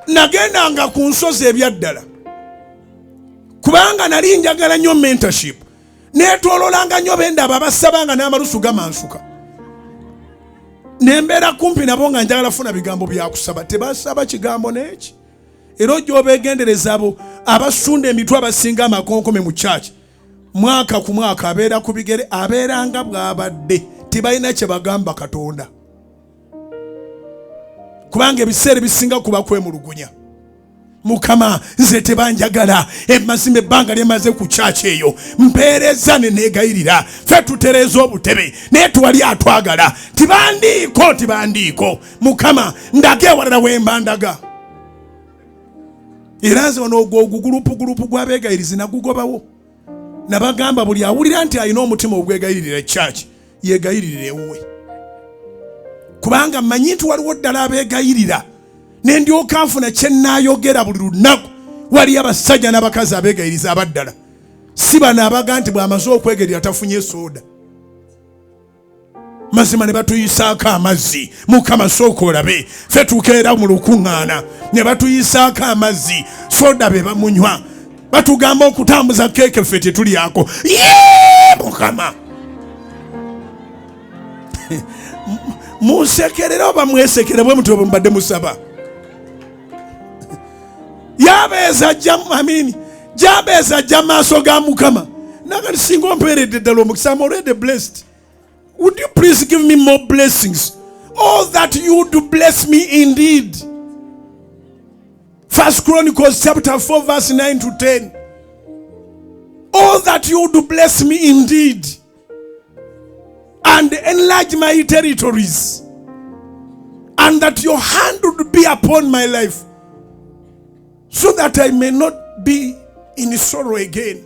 nagendanga ku nsozi ebyaddala kubanga nali njagala nnyo mentorship netololanga nnyo bendaba abasabanga n'amalusu gamansuka nembeera kumpi nabo nga njagala funa bigambo byakusaba tebasaba kigambo n'eki era ojja obeegendereza abo abasunda emitwe abasinga amakonkome mu church mwaka ku mwaka abeera ku bigere abeeranga bw'abadde tebalina kye bagamba Katonda kubanga ebiseera bisinga kuba kwemulugunya. Mukama nze tebanjagala emazima ebbanga lyemaze ku church eyo mpeereza ne neegayirira ffe tutereeza obutebe naye twali atwagala tibandiiko Mukama ndage ewalala wemba ndaga. Era nze ono ogugulupu gw'abeegayirizi nagugobawo nabagamba buli awulira nti alina omutima ogwegayirira church yeegayirire ewuwe kubanga mmanyi nti waliwo ddala abeegayirira nendyoka nfuna kye nnaayogera buli lunaku waliyo abasajja n'abakazi abeegayiriza abaddala si bano abaga nti bw'amaze okwegayirira tafunye soda mazima ne batuyisaako amazzi. Mukama sooka olabe ffe tukeera mu lukuŋŋaana ne batuyisaako amazzi soda be bamunywa batugamba okutambuza keeke ffe tetulyako. Mukama munsekerere oba mwesekere bwe muti bwe mubadde musaba. Jabeza ajja maaso ga Mukama nagati singa ompeeredde ddala omukisa. I'm already blessed. Would you please give me more blessings? All that you do bless me indeed. 1 Chronicles chapter 4 verse 9 to 10. All that you do bless me indeed and enlarge my territories, and that your hand would be upon my life, so that I may not be in sorrow again.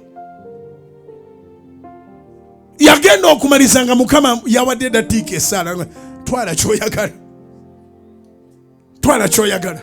Yagenda okumalizanga Mukama yawadde datiika esaala twala kyoyagala